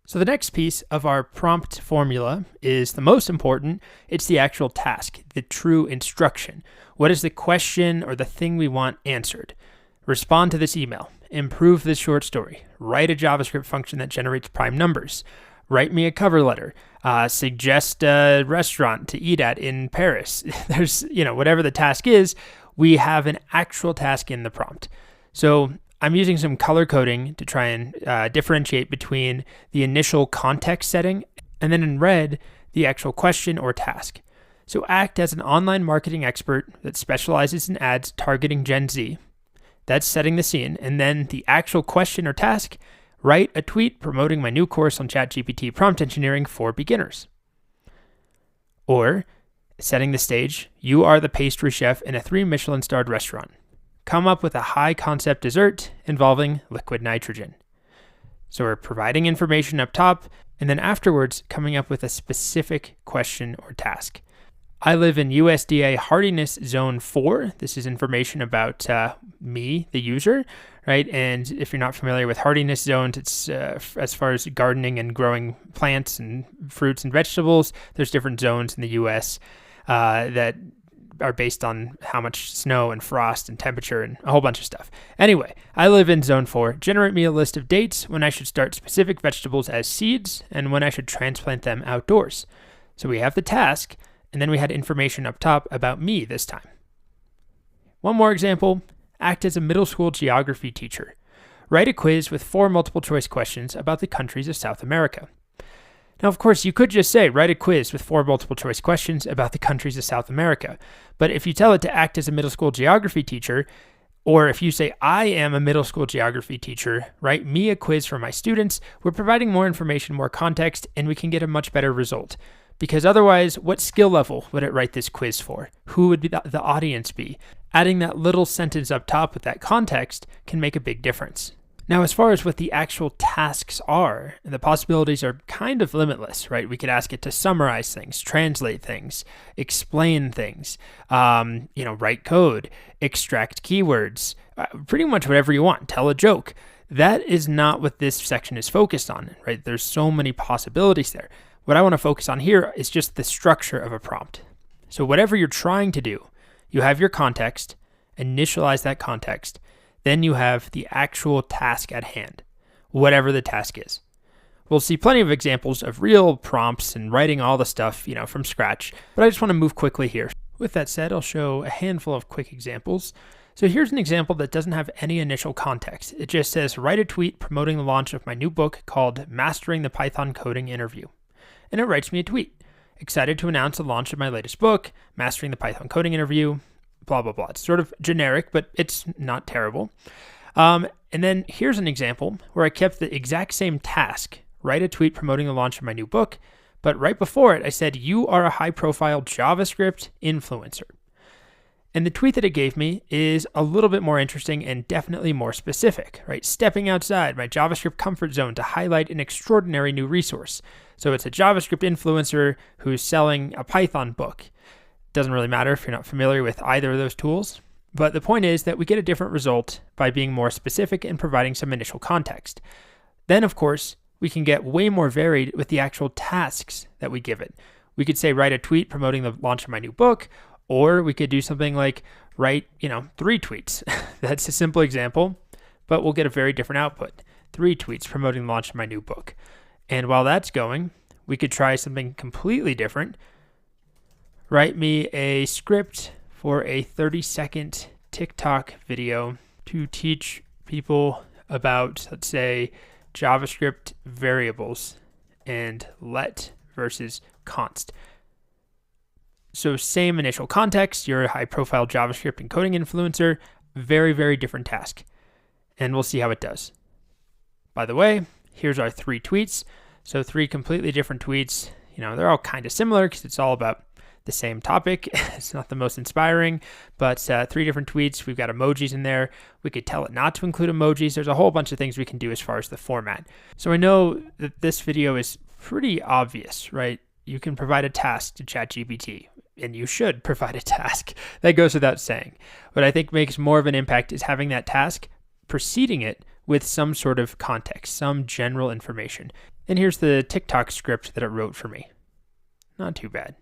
So the next piece of our prompt formula is the most important. It's the actual task, the true instruction. What is the question or the thing we want answered? Respond to this email. Improve this short story. Write a JavaScript function that generates prime numbers. Write me a cover letter. Suggest a restaurant to eat at in Paris. There's, whatever the task is, we have an actual task in the prompt. So I'm using some color coding to try and differentiate between the initial context setting and then in red, the actual question or task. So act as an online marketing expert that specializes in ads targeting Gen Z. That's setting the scene. And then the actual question or task, write a tweet promoting my new course on ChatGPT prompt engineering for beginners. Or setting the stage, you are the pastry chef in a 3 Michelin-starred restaurant. Come up with a high-concept dessert involving liquid nitrogen. So we're providing information up top, and then afterwards coming up with a specific question or task. I live in USDA Hardiness Zone 4. This is information about me, the user, right? And if you're not familiar with hardiness zones, it's as far as gardening and growing plants and fruits and vegetables, there's different zones in the U.S. That are based on how much snow and frost and temperature and a whole bunch of stuff. Anyway, I live in Zone 4. Generate me a list of dates when I should start specific vegetables as seeds and when I should transplant them outdoors. So we have the task, and then we had information up top about me this time. One more example, act as a middle school geography teacher. Write a quiz with 4 multiple choice questions about the countries of South America. Now, of course, you could just say, write a quiz with 4 multiple choice questions about the countries of South America. But if you tell it to act as a middle school geography teacher, or if you say, I am a middle school geography teacher, write me a quiz for my students, we're providing more information, more context, and we can get a much better result. Because otherwise, what skill level would it write this quiz for? Who would the audience be? Adding that little sentence up top with that context can make a big difference. Now, as far as what the actual tasks are, the possibilities are kind of limitless, right? We could ask it to summarize things, translate things, explain things, write code, extract keywords, pretty much whatever you want, tell a joke. That is not what this section is focused on, right? There's so many possibilities there. What I want to focus on here is just the structure of a prompt. So whatever you're trying to do, you have your context, initialize that context, then you have the actual task at hand, whatever the task is. We'll see plenty of examples of real prompts and writing all the stuff, from scratch, but I just want to move quickly here. With that said, I'll show a handful of quick examples. So here's an example that doesn't have any initial context. It just says, write a tweet promoting the launch of my new book called Mastering the Python Coding Interview. And it writes me a tweet. Excited to announce the launch of my latest book, Mastering the Python Coding Interview, blah, blah, blah. It's sort of generic, but it's not terrible. And then here's an example where I kept the exact same task, write a tweet promoting the launch of my new book, but right before it, I said, you are a high-profile JavaScript influencer. And the tweet that it gave me is a little bit more interesting and definitely more specific, right? Stepping outside my JavaScript comfort zone to highlight an extraordinary new resource. So it's a JavaScript influencer who's selling a Python book. Doesn't really matter if you're not familiar with either of those tools. But the point is that we get a different result by being more specific and providing some initial context. Then, of course, we can get way more varied with the actual tasks that we give it. We could say, write a tweet promoting the launch of my new book, or we could do something like write, 3 tweets. That's a simple example, but we'll get a very different output. 3 tweets promoting the launch of my new book. And while that's going, we could try something completely different. Write me a script for a 30-second TikTok video to teach people about, let's say, JavaScript variables and let versus const. So same initial context, you're a high-profile JavaScript and coding influencer, very, very different task. And we'll see how it does. By the way, here's our 3 tweets. So 3 completely different tweets. They're all kind of similar because it's all about the same topic. It's not the most inspiring, but 3 different tweets. We've got emojis in there. We could tell it not to include emojis. There's a whole bunch of things we can do as far as the format. So I know that this video is pretty obvious, right? You can provide a task to ChatGPT, and you should provide a task. That goes without saying. What I think makes more of an impact is having that task preceding it with some sort of context, some general information. And here's the TikTok script that it wrote for me. Not too bad.